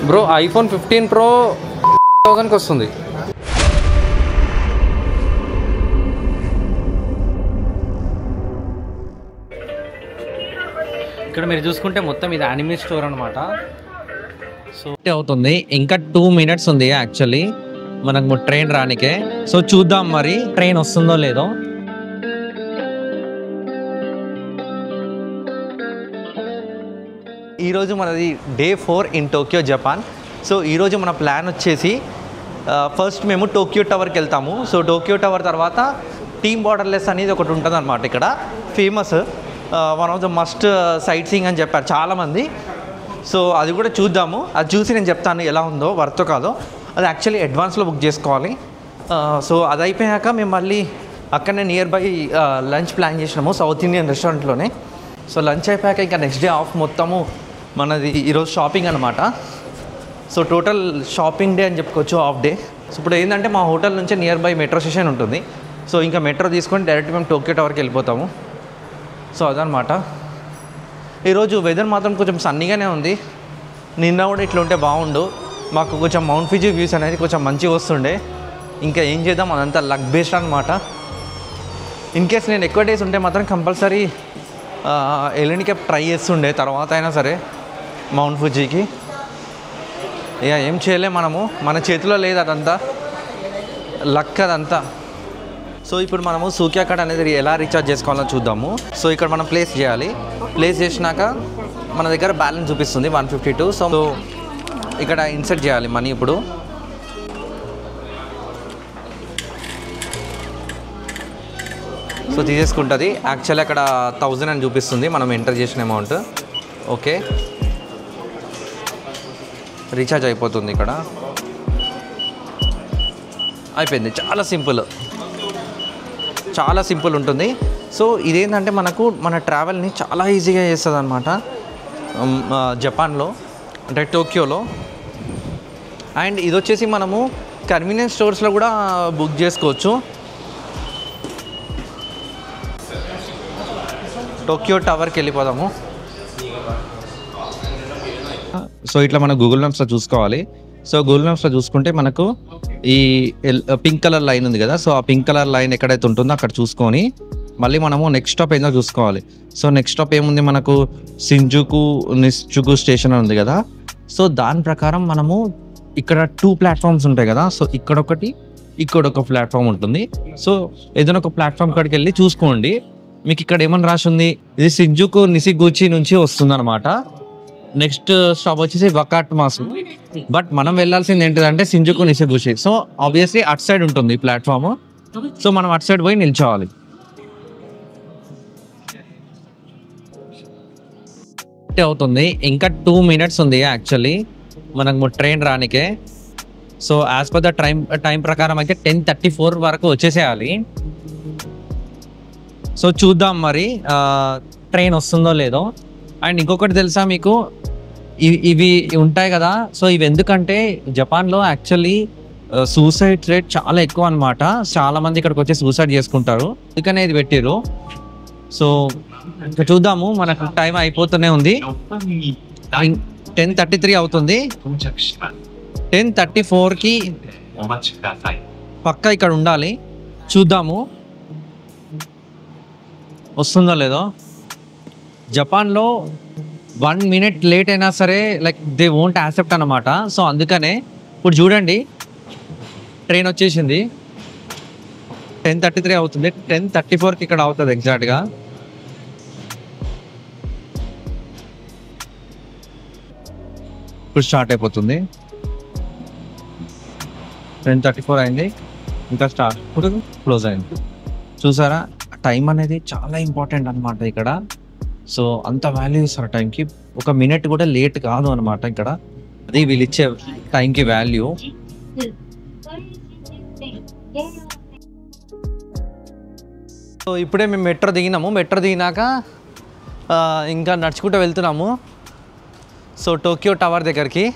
Bro iPhone 15 Pro 1000కి వస్తుంది. ఇక్కడ మీరు చూసుకుంటే మొత్తం ఇది యానిమే స్టోర్ అనమాట. సో అవుతుంది, ఇంకా 2 minutes ఉంది యాక్చువల్లీ మనకు ట్రైన్ రానికే. సో చూద్దాం మరి ట్రైన్ వస్తుందో లేదో. ఈరోజు మనది day 4 in Tokyo Japan. So ఈరోజు మన ప్లాన్ వచ్చేసి ఫస్ట్ మేము టోక్యో టవర్కి వెళ్తాము. సో టోక్యో టవర్ తర్వాత టీమ్ బార్డర్లెస్ అనేది ఒకటి ఉంటుంది అనమాట. ఇక్కడ famous one of the must sight seeing అని చెప్పారు చాలామంది. సో అది కూడా చూద్దాము. అది చూసి నేను చెప్తాను ఎలా ఉందో వర్త్ కాదో. అది యాక్చువల్లీ అడ్వాన్స్లో బుక్ చేసుకోవాలి. సో అది అయిపోయాక మేము మళ్ళీ అక్కడనే నియర్ బై లంచ్ ప్లాన్ చేసినాము సౌత్ ఇండియన్ రెస్టారెంట్లోనే. సో లంచ్ అయిపోయాక ఇంకా నెక్స్ట్ డే ఆఫ్ మొత్తము మనది ఈరోజు షాపింగ్ అనమాట. సో టోటల్ షాపింగ్ డే అని చెప్పుకోవచ్చు, హాఫ్ డే. సో ఇప్పుడు ఏంటంటే మా హోటల్ నుంచి నియర్ బై మెట్రో స్టేషన్ ఉంటుంది. సో ఇంకా మెట్రో తీసుకొని డైరెక్ట్ మేము టోక్యో టవర్కి వెళ్ళిపోతాము. సో అదనమాట. ఈరోజు వెదర్ మాత్రం కొంచెం సన్నీగానే ఉంది. నిన్న కూడా ఇట్లా ఉంటే బాగుండు. మాకు కొంచెం మౌంట్ ఫిజీ వ్యూస్ అనేది కొంచెం మంచిగా వస్తుండే. ఇంకా ఏం చేద్దాం, అదంతా లక్ బేస్డ్ అనమాట. ఇన్ కేస్ నేను ఎక్కువ డేస్ ఉంటే మాత్రం కంపల్సరీ వెళ్ళడానికి ట్రై చేస్తుండే తర్వాత అయినా సరే మౌంట్ ఫుజీకి. ఇక ఏం చేయలే, మన చేతిలో లేదు, అదంతా లక్ అదంతా. సో ఇప్పుడు మనము సూక్యా కార్డ్ అనేది ఎలా రీఛార్జ్ చేసుకోవాలో చూద్దాము. సో ఇక్కడ మనం ప్లేస్ చేయాలి. ప్లేస్ చేసినాక మన దగ్గర బ్యాలెన్స్ చూపిస్తుంది 152. సో ఇక్కడ ఇన్సర్ట్ చేయాలి మనీ. ఇప్పుడు సో తీసేసుకుంటుంది. యాక్చువల్లీ అక్కడ 1000 అని చూపిస్తుంది మనం ఎంటర్ చేసిన అమౌంట్. ఓకే, రీఛార్జ్ అయిపోతుంది. ఇక్కడ అయిపోయింది. చాలా సింపుల్ ఉంటుంది. సో ఇదేంటంటే మన ట్రావెల్ని చాలా ఈజీగా చేస్తుంది అనమాట జపాన్లో, అంటే టోక్యోలో. అండ్ ఇది వచ్చేసి మనము కన్వీనియన్స్ స్టోర్స్లో కూడా బుక్ చేసుకోవచ్చు. టోక్యో టవర్కి వెళ్ళిపోదాము. సో ఇట్లా మనం గూగుల్ మ్యాప్స్లో చూసుకోవాలి. సో గూగుల్ మ్యాప్స్లో చూసుకుంటే మనకు ఈ పింక్ కలర్ లైన్ ఉంది కదా. సో ఆ పింక్ కలర్ లైన్ ఎక్కడైతే ఉంటుందో అక్కడ చూసుకొని మళ్ళీ మనము నెక్స్ట్ స్టాప్ ఏందో చూసుకోవాలి. సో నెక్స్ట్ స్టాప్ ఏముంది, మనకు నిస్జుకు స్టేషన్ ఉంది కదా. సో దాని ప్రకారం మనము ఇక్కడ 2 ప్లాట్ఫామ్స్ ఉంటాయి కదా. సో ఇక్కడ ఒక ప్లాట్ఫామ్ ఉంటుంది. సో ఏదైనా ఒక ప్లాట్ఫామ్ కాడికి వెళ్ళి చూసుకోండి. మీకు ఇక్కడ ఏమని రాసి ఉంది, ఇది షింజుకు నిసిగుచి నుంచి వస్తుంది అనమాట. నెక్స్ట్ స్టాప్ వచ్చేసి వకాటమాసు. బట్ మనం వెళ్ళాల్సింది ఏంటిదంటే షింజుకు నిసిగుచి. సో ఆబ్వియస్లీ అటు సైడ్ ఉంటుంది ప్లాట్ఫామ్. సో మనం అటు సైడ్ పోయి నిల్చోవాలి. అవుతుంది, ఇంకా 2 minutes ఉంది యాక్చువల్లీ మనకు ట్రైన్ రానికే. So as per the time ప్రకారం అయితే 10:34 వరకు వచ్చేసేయాలి. సో చూద్దాం మరి ట్రైన్ వస్తుందో లేదో. అండ్ ఇంకొకటి తెలుసా మీకు, ఇవి ఉంటాయి కదా. సో ఇవి ఎందుకంటే జపాన్లో యాక్చువల్లీ సూసైడ్ రేట్ చాలా ఎక్కువ అనమాట. చాలా మంది ఇక్కడికి వచ్చి సూసైడ్ చేసుకుంటారు, అందుకనే ఇది పెట్టిర్రు. సో చూద్దాము, మనకు టైం అయిపోతూనే ఉంది. 10:33 అవుతుంది. 10:34కి పక్కా ఇక్కడ ఉండాలి. చూద్దాము వస్తుందో లేదో. జపాన్లో 1 minute లేట్ అయినా సరే లైక్ దే వోంట్ యాక్సెప్ట్ అనమాట. సో అందుకనే ఇప్పుడు చూడండి ట్రైన్ వచ్చేసింది. 10:33 అవుతుంది. 10:34కి ఇక్కడ అవుతుంది ఎగ్జాక్ట్గా. ఇప్పుడు స్టార్ట్ అయిపోతుంది. 10:34 అయింది, ఇంకా స్టార్ట్ ఇప్పుడు క్లోజ్ అయింది. చూసారా, టైం అనేది చాలా ఇంపార్టెంట్ అనమాట ఇక్కడ. సో అంత వాల్యూ ఇస్తారు టైంకి. 1 minute కూడా లేట్ కాదు అనమాట ఇక్కడ. అది వీళ్ళు ఇచ్చే టైంకి వాల్యూ. సో ఇప్పుడే మేము మెట్రో దిగినాము. మెట్రో దిగినాక ఇంకా నడుచుకుంటూ వెళ్తున్నాము. సో టోక్యో టవర్ దగ్గరికి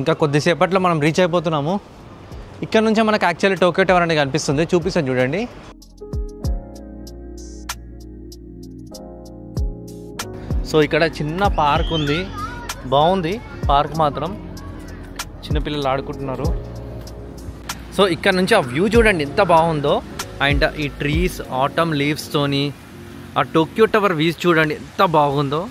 ఇంకా కొద్దిసేపట్లో మనం రీచ్ అయిపోతున్నాము. ఇక్కడ నుంచే మనకు యాక్చువల్లీ టోక్యో టవర్ అనేది కనిపిస్తుంది. చూపిస్తాను చూడండి. సో ఇక్కడ చిన్న పార్క్ ఉంది, బాగుంది. పార్క్ మాత్రం చిన్నపిల్లలు ఆడుకుంటున్నారు. సో ఇక్కడ నుంచి ఆ వ్యూ చూడండి ఎంత బాగుందో. అండ్ ఈ ట్రీస్ ఆటమ్ లీవ్స్తోని ఆ టోక్యో టవర్ వ్యూస్ చూడండి ఎంత బాగుందో.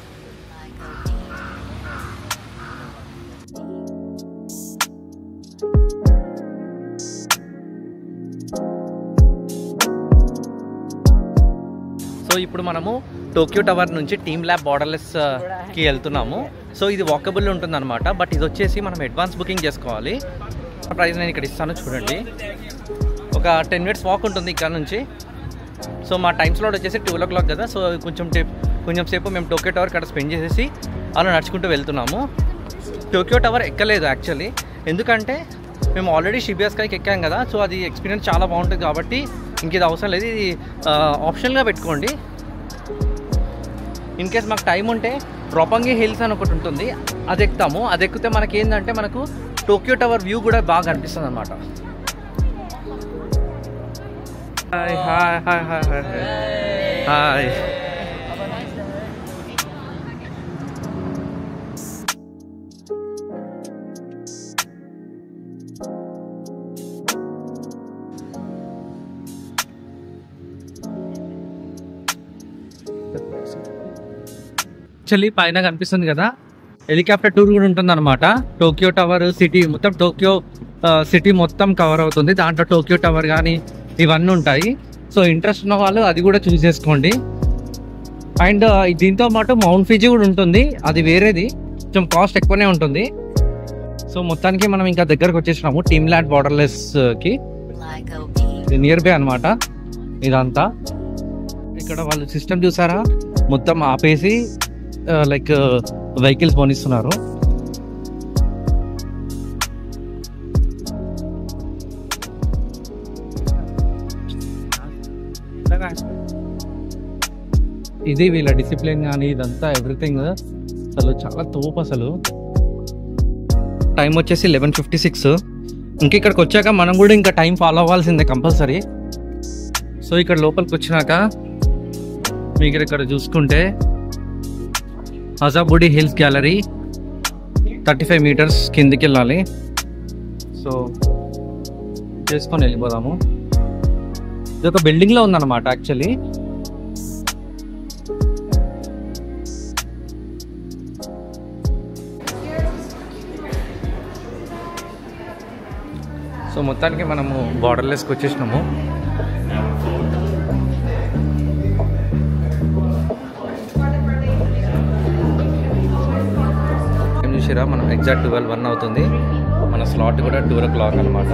సో ఇప్పుడు మనము టోక్యో టవర్ నుంచి టీమ్ ల్యాబ్ బార్డర్లెస్కి వెళ్తున్నాము. సో ఇది వాకబుల్ ఉంటుంది అనమాట. బట్ ఇది వచ్చేసి మనం అడ్వాన్స్ బుకింగ్ చేసుకోవాలి. ప్రైస్ నేను ఇక్కడ ఇస్తాను చూడండి. ఒక 10 minutes వాక్ ఉంటుంది ఇక్కడ నుంచి. సో మా టైం స్లాట్ వచ్చేసి 12 o'clock కదా. సో కొంచెం సేపు మేము టోక్యో టవర్ ఇక్కడ స్పెండ్ చేసేసి అలా నడుచుకుంటూ వెళ్తున్నాము. టోక్యో టవర్ ఎక్కలేదు యాక్చువల్లీ, ఎందుకంటే మేము ఆల్రెడీ షిబుయా స్కైకి ఎక్కాం కదా. సో అది ఎక్స్పీరియన్స్ చాలా బాగుంటుంది కాబట్టి ఇంక ఇది అవసరం లేదు. ఇది ఆప్షనల్గా పెట్టుకోండి. ఇన్ కేస్ మాకు టైం ఉంటే డ్రాపంగి హిల్స్ అని ఒకటి ఉంటుంది, అది ఎక్కుతాము. అది ఎక్కితే మనకి ఏంటంటే మనకు టోక్యో టవర్ వ్యూ కూడా బాగా అనిపిస్తుంది అనమాట. Hi hi hi hi hi hi. Actually పైన కనిపిస్తుంది కదా, హెలికాప్టర్ టూర్ కూడా ఉంటుంది అనమాట. టోక్యో టవర్ సిటీ మొత్తం, టోక్యో సిటీ మొత్తం కవర్ అవుతుంది. దాంట్లో టోక్యో టవర్ కానీ ఇవన్నీ ఉంటాయి. సో ఇంట్రెస్ట్ ఉన్న వాళ్ళు అది కూడా చూస్ చేసుకోండి. అండ్ దీంతో పాటు మౌంట్ ఫిజీ కూడా ఉంటుంది, అది వేరేది, కొంచెం కాస్ట్ ఎక్కువనే ఉంటుంది. సో మొత్తానికి మనం ఇంకా దగ్గరకు వచ్చేసినాము టీమ్ ల్యాబ్ బార్డర్లెస్కి. నియర్ బై అనమాట ఇదంతా. ఇక్కడ వాళ్ళు సిస్టమ్ చూసారా, మొత్తం ఆపేసి లైక్ వెహికల్స్ పోనిస్తున్నారు. ఇది వీళ్ళ డిసిప్లిన్ కానీ ఇదంతా ఎవ్రీథింగ్ అసలు చాలా తోపు. అసలు టైం వచ్చేసి 11:56. ఇంక ఇక్కడికి వచ్చాక మనం కూడా ఇంకా టైం ఫాలో అవ్వాల్సిందే కంపల్సరీ. సో ఇక్కడ లోపలికి వచ్చినాక మీకు ఇక్కడ చూసుకుంటే అజాబుడి హిల్స్ గ్యాలరీ 35 meters కిందికి వెళ్ళాలి. సో చేసుకొని వెళ్ళిపోదాము. ఇది ఒక బిల్డింగ్లో ఉందన్నమాట యాక్చువల్లీ. సో మొత్తానికి మనము బార్డర్లెస్కి వచ్చేసినాము. చూసిరా, మనం ఎగ్జాక్ట్ 12:01 అవుతుంది. మన స్లాట్ కూడా 2 o'clock అనమాట.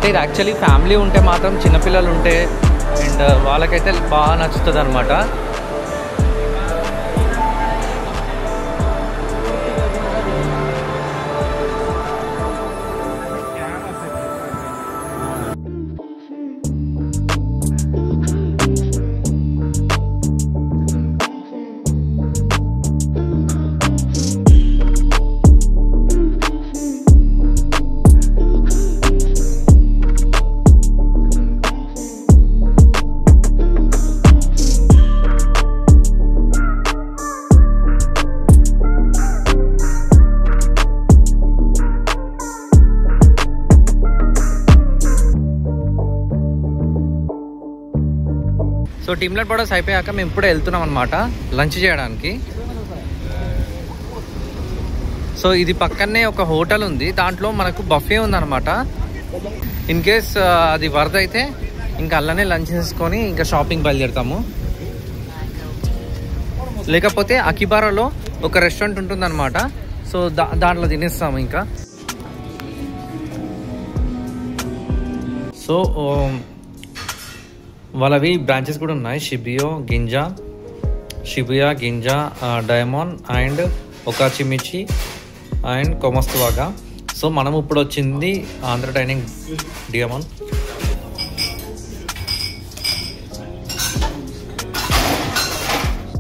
ఇది యాక్చువల్లీ ఫ్యామిలీ ఉంటే మాత్రం, చిన్నపిల్లలు ఉంటే అండ్ వాళ్ళకైతే బాగా నచ్చుతుంది అనమాట. సో టీమ్ ల్యాబ్ బార్డర్స్ అయిపోయాక మేము ఇప్పుడే వెళ్తున్నాం అనమాట లంచ్ చేయడానికి. సో ఇది పక్కనే ఒక హోటల్ ఉంది, దాంట్లో మనకు బఫే ఉందన్నమాట. ఇన్ కేస్ అది వరద అయితే ఇంకా అల్లనే లంచ్ చేసుకొని ఇంకా షాపింగ్ బయలుదేరుతాము. లేకపోతే అకిబారాలో ఒక రెస్టారెంట్ ఉంటుందన్నమాట, సో దాంట్లో తినేస్తాము ఇంకా. సో వాళ్ళవి బ్రాంచెస్ కూడా ఉన్నాయి, Shibuya, Ginza, Diamond and Okachimachi and కొమస్తువాగా. సో మనం ఇప్పుడు వచ్చింది ఆంధ్ర డైనింగ్ డియామండ్.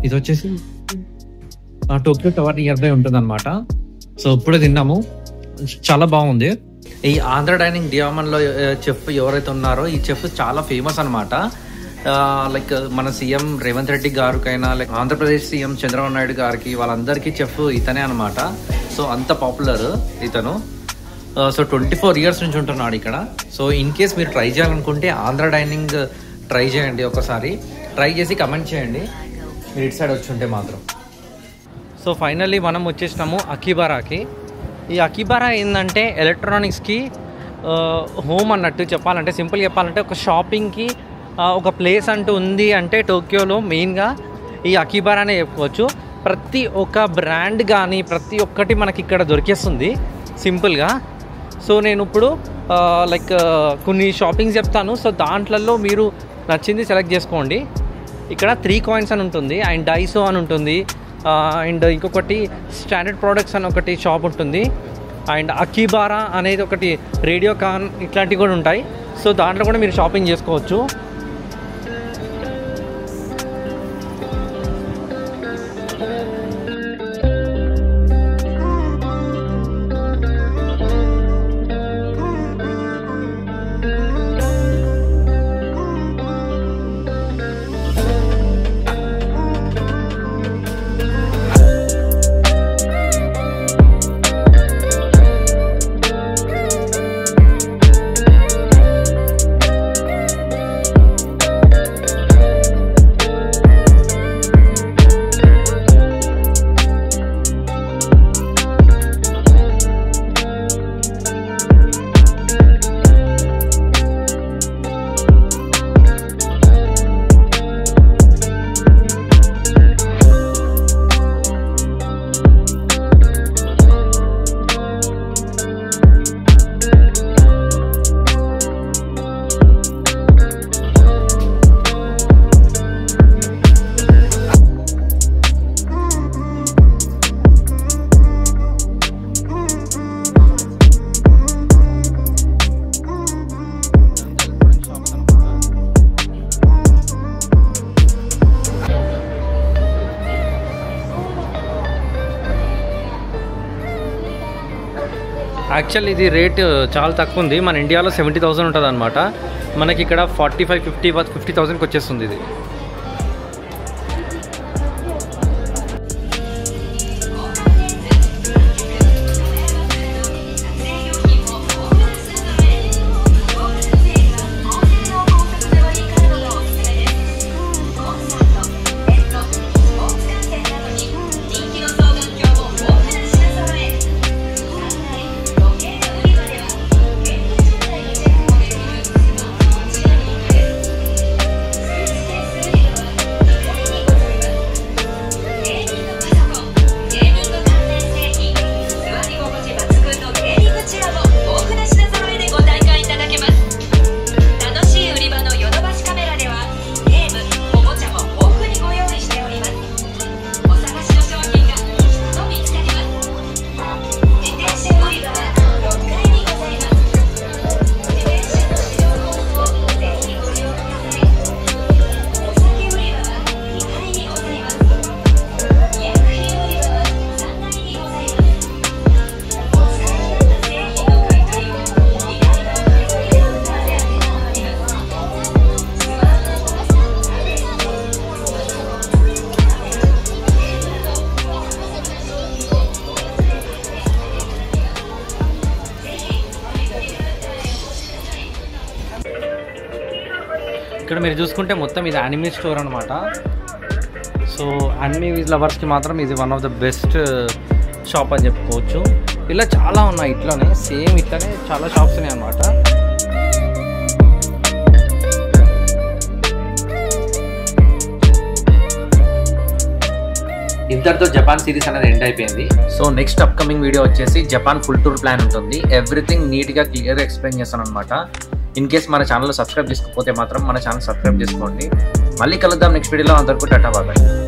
ఇది వచ్చేసి టోక్యో టవర్ నియర్ బై ఉంటుంది అనమాట. సో ఇప్పుడే తిన్నాము, చాలా బాగుంది. ఈ ఆంధ్ర డైనింగ్ డియామండ్లో చెఫ్ ఎవరైతే ఉన్నారో ఈ చెఫ్ చాలా ఫేమస్ అనమాట. లైక్ మన CM Revanth Reddy గారికైనా, like Andhra Pradesh CM Chandrababu Naidu గారికి, వాళ్ళందరికీ చెఫ్ ఇతనే అనమాట. సో అంత పాపులర్ ఇతను. సో 24 years నుంచి ఉంటున్నాడు ఇక్కడ. సో ఇన్ కేస్ మీరు ట్రై చేయాలనుకుంటే ఆంధ్ర డైనింగ్ ట్రై చేయండి, ఒకసారి ట్రై చేసి కమెంట్ చేయండి మీరు ఇటు సైడ్ వచ్చి ఉంటే మాత్రం. సో ఫైనల్లీ మనం వచ్చేసినాము అకిబారాకి. ఈ అకిబారా ఏంటంటే ఎలక్ట్రానిక్స్కి హోమ్ అన్నట్టు చెప్పాలంటే, సింపుల్ చెప్పాలంటే ఒక షాపింగ్కి ఒక ప్లేస్ అంటూ ఉంది అంటే టోక్యోలో మెయిన్గా ఈ అకిబారానే చెప్పుకోవచ్చు. ప్రతి ఒక్క బ్రాండ్ కానీ ప్రతి ఒక్కటి మనకి ఇక్కడ దొరికేస్తుంది సింపుల్గా. సో నేను ఇప్పుడు లైక్ కొన్ని షాపింగ్స్ చెప్తాను, సో దాంట్లలో మీరు నచ్చింది సెలెక్ట్ చేసుకోండి. ఇక్కడ 3 coins అని ఉంటుంది, అండ్ డైసో అని ఉంటుంది, అండ్ ఇంకొకటి స్టాండర్డ్ ప్రోడక్ట్స్ అని ఒకటి షాప్ ఉంటుంది, అండ్ అకిబారా అనేది ఒకటి, రేడియోకాన్ ఇట్లాంటివి కూడా ఉంటాయి. సో దాంట్లో కూడా మీరు షాపింగ్ చేసుకోవచ్చు. యాక్చువల్ ఇది రేట్ చాలా తక్కువ ఉంది, మన ఇండియాలో 70,000 ఉంటుంది అనమాట, మనకి ఇక్కడ 45-50,000కి వచ్చేస్తుంది ఇది. ఇక్కడ మీరు చూసుకుంటే మొత్తం ఇది యానిమే స్టోర్ అనమాట. సో యానిమే లవర్స్కి మాత్రం ఇది one of the best shop అని చెప్పుకోవచ్చు. ఇలా చాలా ఉన్నాయి, ఇట్లానే సేమ్ ఇట్లానే చాలా షాప్స్ ఉన్నాయి అన్నమాట. ఇంతటితో జపాన్ సిరీస్ అనేది ఎండ్ అయిపోయింది. సో నెక్స్ట్ అప్కమింగ్ వీడియో వచ్చేసి జపాన్ ఫుల్ టూర్ ప్లాన్ ఉంటుంది. ఎవ్రీథింగ్ నీట్గా క్లియర్గా ఎక్స్ప్లెయిన్ చేస్తాను అనమాట. ఇన్ కేస్ మన ఛానల్ సబ్స్క్రైబ్ చేసుకోకపోతే మాత్రం మన ఛానల్ సబ్స్క్రైబ్ చేసుకోండి. మళ్ళీ కలుద్దాం నెక్స్ట్ వీడియోలో. అందరికీ టాటా బాయ్.